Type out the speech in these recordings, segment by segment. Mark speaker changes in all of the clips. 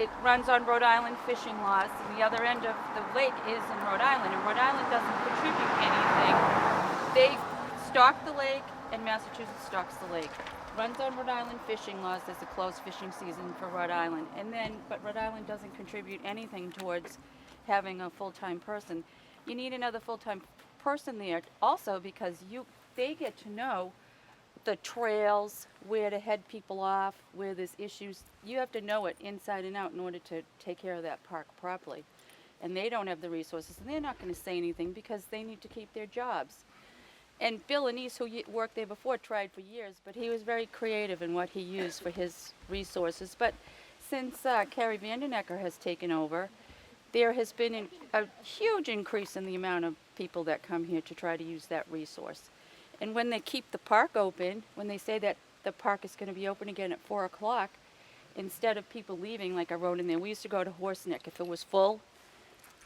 Speaker 1: it runs on Rhode Island fishing laws, and the other end of the lake is in Rhode Island, and Rhode Island doesn't contribute anything. They stock the lake, and Massachusetts stocks the lake. Runs on Rhode Island fishing laws. There's a closed fishing season for Rhode Island, but Rhode Island doesn't contribute anything towards having a full-time person. You need another full-time person there also because they get to know the trails, where to head people off, where there's issues. You have to know it inside and out in order to take care of that park properly. And they don't have the resources, and they're not going to say anything because they need to keep their jobs. And Bill Anise, who worked there before, tried for years, but he was very creative in what he used for his resources. But since Carrie Vandenecker has taken over, there has been a huge increase in the amount of people that come here to try to use that resource. And when they keep the park open, when they say that the park is going to be open again at 4 o'clock, instead of people leaving, like I wrote in there, we used to go to Horse Neck. If it was full,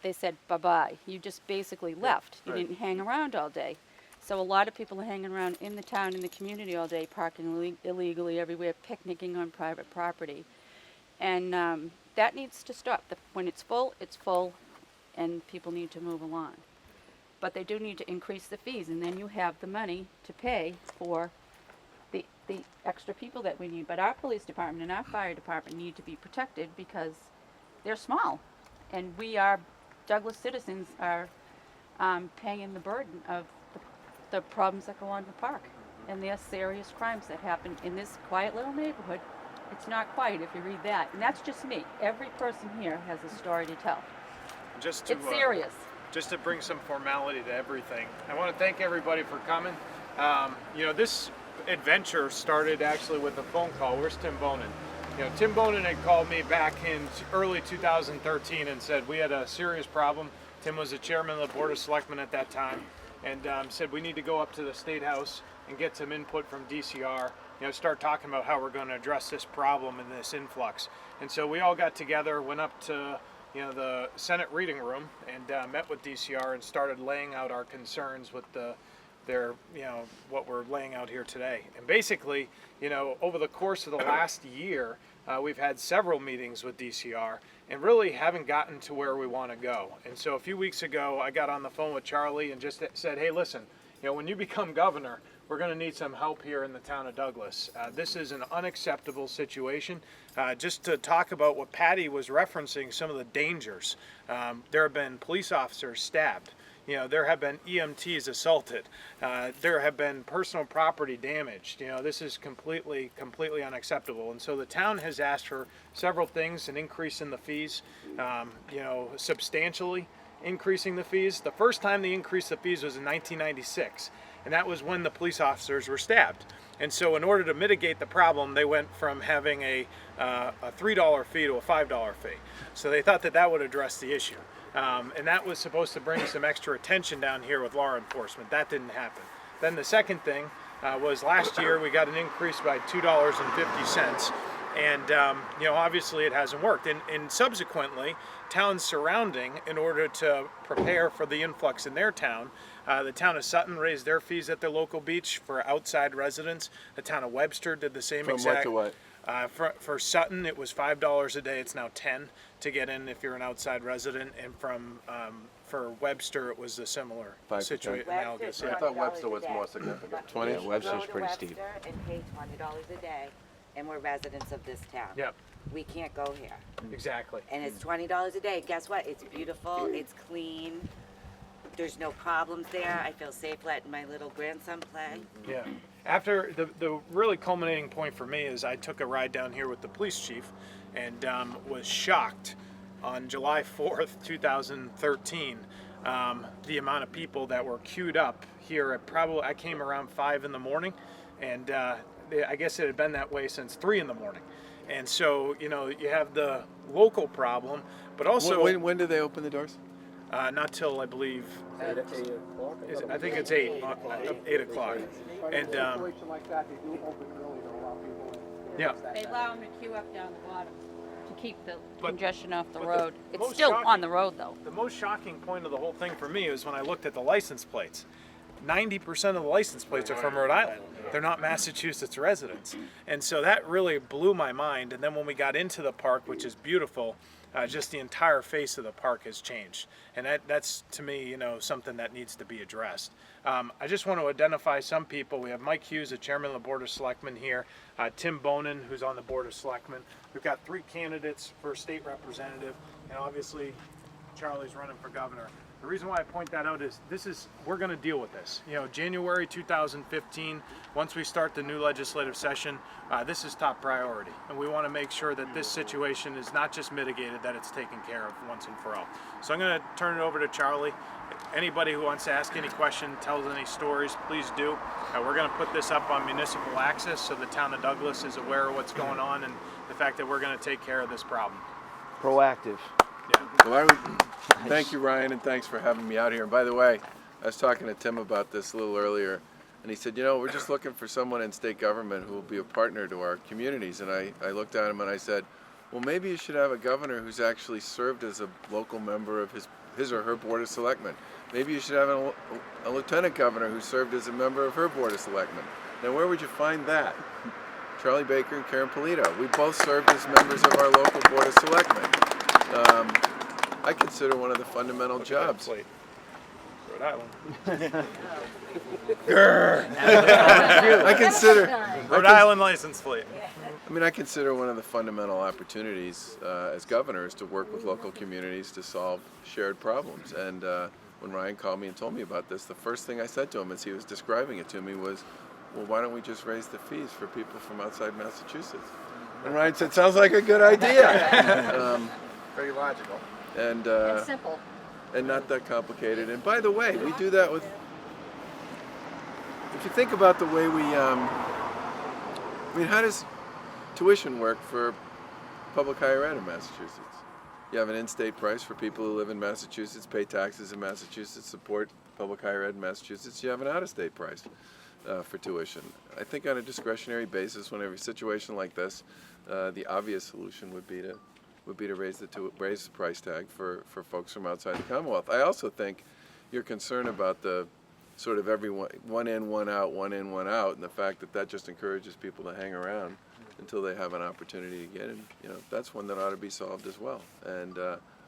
Speaker 1: they said bye-bye. You just basically left. You didn't hang around all day. So a lot of people are hanging around in the town, in the community all day, parking illegally everywhere, picnicking on private property. And that needs to stop. When it's full, and people need to move along. But they do need to increase the fees, and then you have the money to pay for the extra people that we need. But our police department and our fire department need to be protected because they're small. And Douglas citizens are paying the burden of the problems that go on in the park. And they're serious crimes that happen in this quiet little neighborhood. It's not quiet if you read that. And that's just me. Every person here has a story to tell. It's serious.
Speaker 2: Just to bring some formality to everything, I want to thank everybody for coming. This adventure started actually with a phone call. Where's Tim Bonin? Tim Bonin had called me back in early 2013 and said we had a serious problem. Tim was the chairman of the Board of Selectmen at that time, and said we need to go up to the State House and get some input from DCR. Start talking about how we're going to address this problem and this influx. And so we all got together, went up to the Senate reading room and met with DCR and started laying out our concerns with what we're laying out here today. And basically, over the course of the last year, we've had several meetings with DCR and really haven't gotten to where we want to go. And so a few weeks ago, I got on the phone with Charlie and just said, hey, listen, when you become governor, we're going to need some help here in the town of Douglas. This is an unacceptable situation. Just to talk about what Patty was referencing, some of the dangers. There have been police officers stabbed. There have been EMTs assaulted. There have been personal property damaged. This is completely unacceptable. And so the town has asked for several things: an increase in the fees, substantially increasing the fees. The first time they increased the fees was in 1996. And that was when the police officers were stabbed. And so in order to mitigate the problem, they went from having a $3 fee to a $5 fee. So they thought that would address the issue. And that was supposed to bring some extra attention down here with law enforcement. That didn't happen. Then the second thing was last year we got an increase by $2.50. And obviously it hasn't worked. And subsequently, towns surrounding, in order to prepare for the influx in their town, the town of Sutton raised their fees at their local beach for outside residents. The town of Webster did the same exact.
Speaker 3: From what to what?
Speaker 2: For Sutton, it was $5 a day. It's now $10 to get in if you're an outside resident. And for Webster, it was a similar situation. Analogous.
Speaker 3: I thought Webster was more significant.
Speaker 4: 20?
Speaker 3: Yeah,
Speaker 4: Webster's pretty steep.
Speaker 5: And pay $20 a day, and we're residents of this town.
Speaker 2: Yep.
Speaker 5: We can't go here.
Speaker 2: Exactly.
Speaker 5: And it's $20 a day. Guess what? It's beautiful. It's clean. There's no problems there. I feel safe letting my little grandson play.
Speaker 2: Yeah. After the really culminating point for me is I took a ride down here with the police chief and was shocked on July 4th, 2013, the amount of people that were queued up here. I came around 5 in the morning, and I guess it had been that way since 3 in the morning. And so, you have the local problem, but also...
Speaker 3: When did they open the doors?
Speaker 2: Not till, I believe, I think it's 8 o'clock. And
Speaker 6: like that, they do open early to allow people in.
Speaker 2: yeah.
Speaker 1: They allow them to queue up down the bottom to keep the congestion off the
Speaker 2: but
Speaker 1: road.
Speaker 2: the
Speaker 1: It's
Speaker 2: most
Speaker 1: still
Speaker 2: shocking-
Speaker 1: on the road, though.
Speaker 2: The most shocking point of the whole thing for me is when I looked at the license plates. 90% of the license plates are from Rhode Island. They're not Massachusetts residents. And so that really blew my mind. And then when we got into the park, which is beautiful, just the entire face of the park has changed. And that's, to me, you know, something that needs to be addressed. I just want to identify some people. We have Mike Hughes, the chairman of the Board of Selectmen here, Tim Bonin, who's on the Board of Selectmen. We've got 3 candidates for state representative, and obviously Charlie's running for governor. The reason why I point that out is we're going to deal with this. You know, January 2015, once we start the new legislative session, this is top priority. And we want to make sure that this situation is not just mitigated, that it's taken care of once and for all. So I'm going to turn it over to Charlie. Anybody who wants to ask any question, tells any stories, please do. We're going to put this up on municipal access so the town of Douglas is aware of what's going on and the fact that we're going to take care of this problem.
Speaker 4: Proactive.
Speaker 2: Yeah.
Speaker 3: Well, thank you, Ryan, and thanks for having me out here. And by the way, I was talking to Tim about this a little earlier, and he said, you know, we're just looking for someone in state government who will be a partner to our communities. And I looked at him and I said, well, maybe you should have a governor who's actually served as a local member of his or her Board of Selectmen. Maybe you should have a lieutenant governor who served as a member of her Board of Selectmen. Now, where would you find that? Charlie Baker and Karen Polito. We both served as members of our local Board of Selectmen. I consider one of the fundamental jobs.
Speaker 2: Rhode Island.
Speaker 3: I consider
Speaker 2: Rhode Island license plate.
Speaker 3: I mean, I consider one of the fundamental opportunities as governor is to work with local communities to solve shared problems. And when Ryan called me and told me about this, the first thing I said to him as he was describing it to me was, well, why don't we just raise the fees for people from outside Massachusetts? And Ryan said, sounds like a good idea.
Speaker 6: Very logical.
Speaker 3: And
Speaker 7: simple.
Speaker 3: and not that complicated. And by the way, we do that with, if you think about the way we, I mean, how does tuition work for public higher ed in Massachusetts? You have an in-state price for people who live in Massachusetts, pay taxes in Massachusetts, support public higher ed in Massachusetts. You have an out-of-state price for tuition. I think on a discretionary basis, whenever a situation like this, the obvious solution would be to raise the price tag for folks from outside the Commonwealth. I also think your concern about the sort of everyone one in, one out, and the fact that just encourages people to hang around until they have an opportunity to get in, you know, that's one that ought to be solved as well. And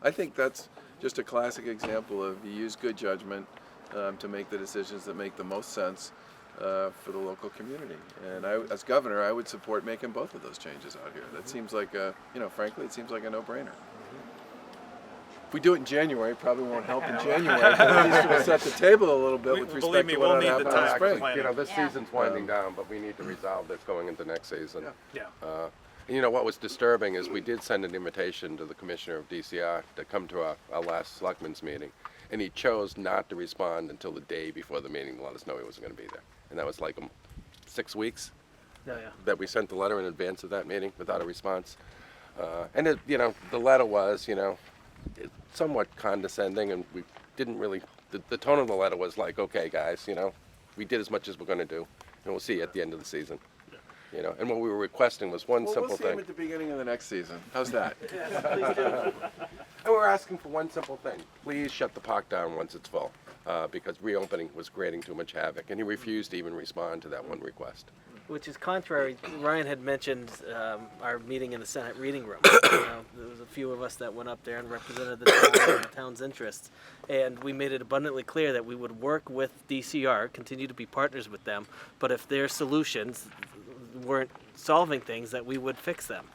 Speaker 3: I think that's just a classic example of you use good judgment to make the decisions that make the most sense for the local community. And I, as governor, I would support making both of those changes out here. That seems like frankly, it seems like a no-brainer. If we do it in January, it probably won't help in January, but at least we'll set the table a little bit with respect to what ought to happen in the spring.
Speaker 6: You know, this season's winding down, but we need to resolve this going into next season.
Speaker 2: Yeah.
Speaker 6: You know, what was disturbing is we did send an invitation to the commissioner of DCR to come to our last selectmen's meeting, and he chose not to respond until the day before the meeting to let us know he wasn't going to be there. And that was like 6 weeks that we sent the letter in advance of that meeting without a response. And it, you know, the letter was, you know, somewhat condescending, and we didn't really, the tone of the letter was like, okay guys, you know, we did as much as we're going to do, and we'll see you at the end of the season. You know, and what we were requesting was one simple
Speaker 3: We'll see
Speaker 6: thing.
Speaker 3: him at the beginning of the next season. How's that?
Speaker 6: And we're asking for one simple thing. Please shut the park down once it's full, because reopening was creating too much havoc, and he refused to even respond to that one request.
Speaker 4: Which is contrary. Ryan had mentioned our meeting in the Senate reading room. There was a few of us that went up there and represented the town and the town's interests. And we made it abundantly clear that we would work with DCR, continue to be partners with them, but if their solutions weren't solving things, that we would fix them.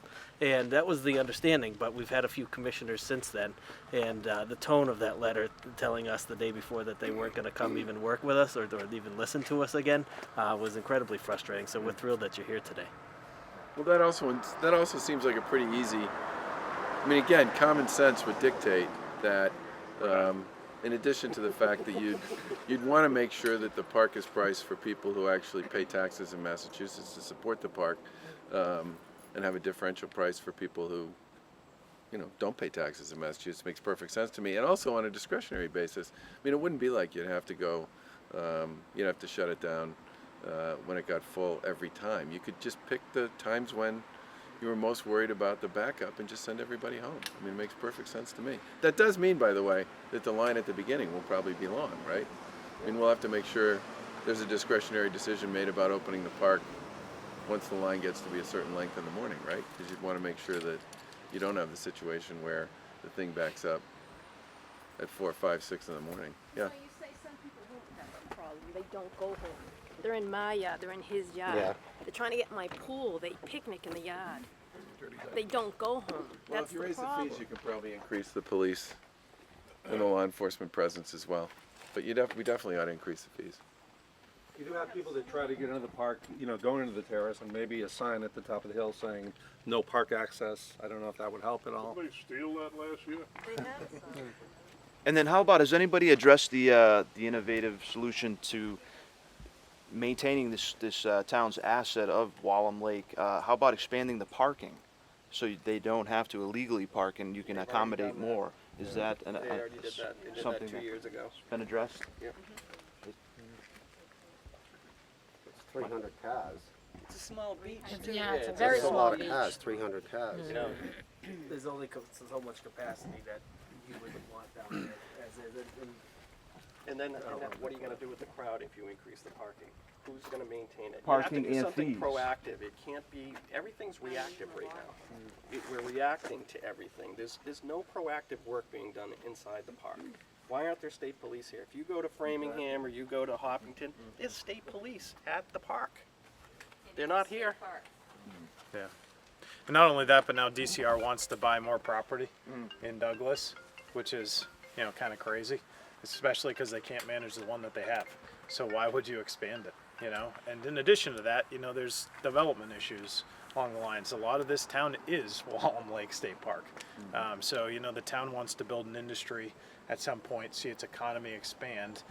Speaker 4: And that was the understanding, but we've had a few commissioners since then, and the tone of that letter telling us the day before that they weren't going to come even work with us or even listen to us again was incredibly frustrating. So we're thrilled that you're here today.
Speaker 3: Well, that also seems like a pretty easy. I mean, again, common sense would dictate that. In addition to the fact that you'd want to make sure that the park is priced for people who actually pay taxes in Massachusetts to support the park, and have a differential price for people who, you know, don't pay taxes in Massachusetts. Makes perfect sense to me. And also on a discretionary basis. I mean, it wouldn't be like you'd have to go, you'd have to shut it down when it got full every time. You could just pick the times when you were most worried about the backup and just send everybody home. I mean, it makes perfect sense to me. That does mean, by the way, that the line at the beginning will probably be long, right? I mean, we'll have to make sure there's a discretionary decision made about opening the park once the line gets to be a certain length in the morning, right? Because you'd want to make sure that you don't have the situation where the thing backs up at 4, 5, 6 in the morning. Yeah.
Speaker 7: So you say some people won't have a problem. They don't go home. They're in my yard. They're in his yard.
Speaker 8: Yeah.
Speaker 7: They're trying to get in my pool. They picnic in the yard. They don't go home.
Speaker 3: Well,
Speaker 7: That's
Speaker 3: if you
Speaker 7: the
Speaker 3: raise
Speaker 7: problem.
Speaker 3: the fees, you can probably increase the police and the law enforcement presence as well. But we definitely ought to increase the fees.
Speaker 8: You do have people that try to get into the park, you know, going into the terrace, and maybe a sign at the top of the hill saying no park access. I don't know if that would help at all.
Speaker 9: Somebody steal that last year?
Speaker 10: And then how about, has anybody addressed the innovative solution to maintaining this town's asset of Wallum Lake? How about expanding the parking so they don't have to illegally park and you can accommodate more? Is that
Speaker 11: They already did that. They did
Speaker 10: something
Speaker 11: that 2 years ago.
Speaker 10: been addressed?
Speaker 11: Yep.
Speaker 8: It's 300 cars.
Speaker 11: It's a small beach. Too.
Speaker 7: Yeah, it's a very
Speaker 8: That's a
Speaker 7: small
Speaker 8: lot
Speaker 7: beach.
Speaker 8: of cars, 300 cars.
Speaker 4: You know, there's only so much capacity that you would want down there as is.
Speaker 11: And then what are you going to do with the crowd if you increase the parking? Who's going to maintain it?
Speaker 10: Parking
Speaker 11: you have
Speaker 10: and
Speaker 11: to do something
Speaker 10: fees.
Speaker 11: proactive. It can't be, everything's reactive right now. We're reacting to everything. There's no proactive work being done inside the park. Why aren't there state police here? If you go to Framingham or you go to Hopkinton, there's state police at the park. They're not here.
Speaker 2: Yeah. And not only that, but now DCR wants to buy more property in Douglas, which is, you know, kind of crazy, especially because they can't manage the one that they have. So why would you expand it, you know? And in addition to that, you know, there's development issues along the lines. A lot of this town is Wallum Lake State Park. So, you know, the town wants to build an industry at some point, see its economy expand.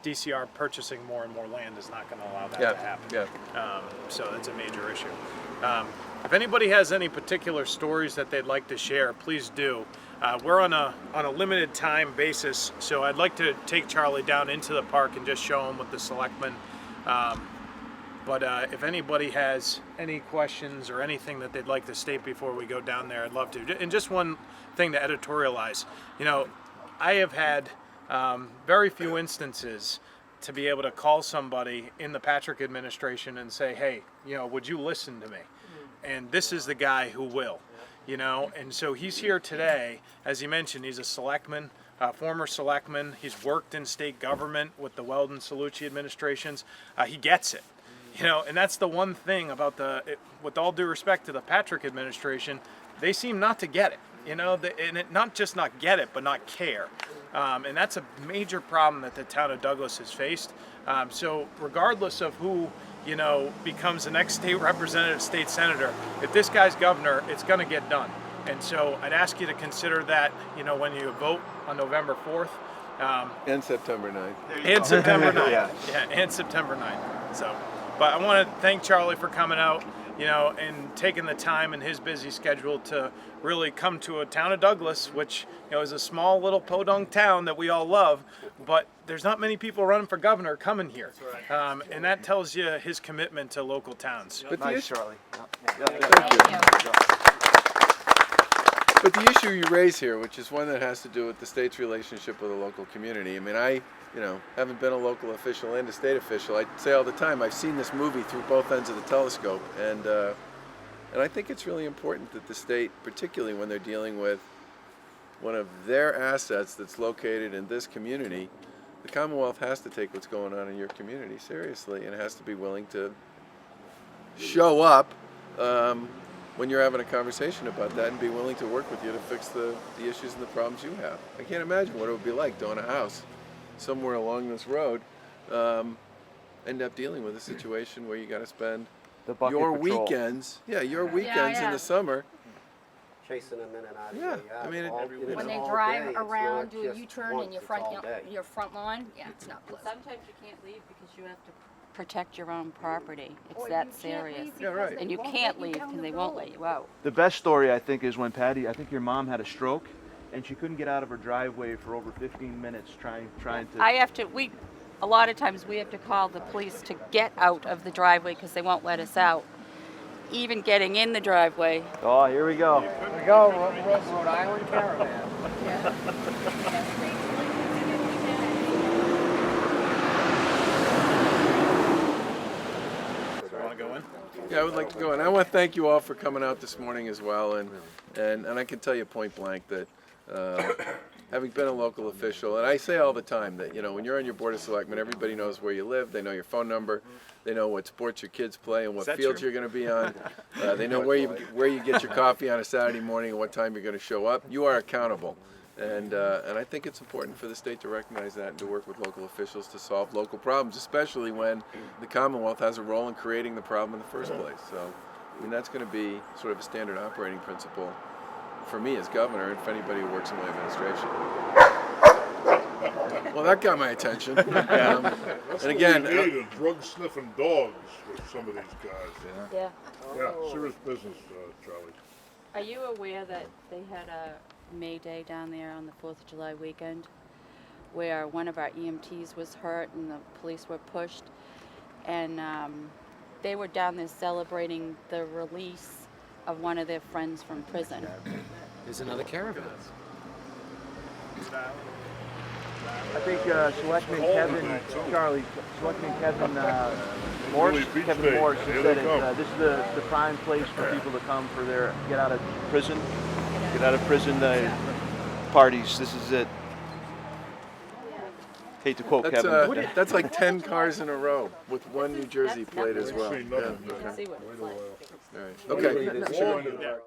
Speaker 2: DCR purchasing more and more land is not going to allow that to happen.
Speaker 3: Yeah.
Speaker 2: So that's a major issue. If anybody has any particular stories that they'd like to share, please do. We're on a limited time basis, so I'd like to take Charlie down into the park and just show him with the selectmen. But if anybody has any questions or anything that they'd like to state before we go down there, I'd love to. And just one thing to editorialize. You know, I have had very few instances to be able to call somebody in the Patrick administration and say, hey, you know, would you listen to me? And this is the guy who will, you know. And so he's here today. As he mentioned, he's a selectman, former selectman. He's worked in state government with the Weldon Salucci administrations. He gets it, you know. And that's the one thing about with all due respect to the Patrick administration, they seem not to get it, you know. And not just not get it, but not care. And that's a major problem that the town of Douglas has faced. So regardless of who, you know, becomes the next state representative, state senator, if this guy's governor, it's going to get done. And so I'd ask you to consider that, you know, when you vote on November 4th.
Speaker 3: And September 9th.
Speaker 2: And September 9th.
Speaker 10: Yeah.
Speaker 2: Yeah, and September 9th. So, but I want to thank Charlie for coming out, you know, and taking the time in his busy schedule to really come to a town of Douglas, which, you know, is a small little podunk town that we all love, but there's not many people running for governor coming here. And that tells you his commitment to local towns.
Speaker 3: But the
Speaker 10: Nice,
Speaker 3: issue,
Speaker 10: Charlie.
Speaker 3: But the issue you raise here, which is one that has to do with the state's relationship with the local community. I mean, you know, haven't been a local official and a state official. I say all the time, I've seen this movie through both ends of the telescope, and I think it's really important that the state, particularly when they're dealing with one of their assets that's located in this community, the Commonwealth has to take what's going on in your community seriously, and it has to be willing to show up when you're having a conversation about that and be willing to work with you to fix the issues and the problems you have. I can't imagine what it would be like to own a house somewhere along this road, end up dealing with a situation where you got to spend
Speaker 10: The bucket
Speaker 3: your
Speaker 10: patrol.
Speaker 3: weekends, your weekends in the summer.
Speaker 8: Chasing them in and out of
Speaker 3: Yeah,
Speaker 8: your yard.
Speaker 3: I mean,
Speaker 8: all- and it's
Speaker 7: When they
Speaker 8: all
Speaker 7: drive
Speaker 8: day, it's
Speaker 7: around,
Speaker 8: not
Speaker 7: do a
Speaker 8: just
Speaker 7: U-turn
Speaker 8: once,
Speaker 7: in your
Speaker 8: it's
Speaker 7: front,
Speaker 8: all day.
Speaker 7: lawn, yeah, it's not pleasant.
Speaker 1: Sometimes you can't leave because you have to protect your own property. It's
Speaker 7: Or
Speaker 1: that
Speaker 7: you can't
Speaker 1: serious.
Speaker 7: leave
Speaker 3: Yeah,
Speaker 7: because
Speaker 3: right.
Speaker 7: they
Speaker 1: And you
Speaker 7: won't
Speaker 1: can't
Speaker 7: let you
Speaker 1: leave
Speaker 7: down
Speaker 1: because
Speaker 7: the
Speaker 1: they won't
Speaker 7: road.
Speaker 1: let you out.
Speaker 10: The best story, I think, is when Patty, I think your mom had a stroke and she couldn't get out of her driveway for over 15 minutes trying to.
Speaker 1: A lot of times we have to call the police to get out of the driveway because they won't let us out. Even getting in the driveway.
Speaker 10: Oh, here we go.
Speaker 8: Here we go, Rhode Island Caravan.
Speaker 3: Yeah, I would like to go, and I want to thank you all for coming out this morning as well, and I can tell you point blank that having been a local official, and I say all the time that, you know, when you're on your board of selectmen, everybody knows where you live, they know your phone number, they know what sports your kids play and what fields you're going to be on, they know where you get your coffee on a Saturday morning and what time you're going to show up. You are accountable. And I think it's important for the state to recognize that and to work with local officials to solve local problems, especially when the Commonwealth has a role in creating the problem in the first place. So, I mean, that's going to be sort of a standard operating principle for me as governor and for anybody who works in my administration. Well, that got my attention. And again,
Speaker 9: drug sniffing dogs with some of these guys.
Speaker 1: Yeah.
Speaker 9: Yeah, serious business, Charlie.
Speaker 1: Are you aware that they had a May Day down there on the 4th of July weekend where one of our EMTs was hurt and the police were pushed, and they were down there celebrating the release of one of their friends from prison.
Speaker 4: There's another caravan.
Speaker 10: I think Selectman Kevin, Charlie, Selectman Kevin Morris, Kevin Morris has said it. This is the prime place for people to come for their get out of prison parties. This is it. Hate to quote Kevin.
Speaker 3: that's like 10 cars in a row with one New Jersey plate as well.
Speaker 9: See nothing.
Speaker 3: Yeah, okay.
Speaker 1: See what it's like.
Speaker 3: All right. Okay.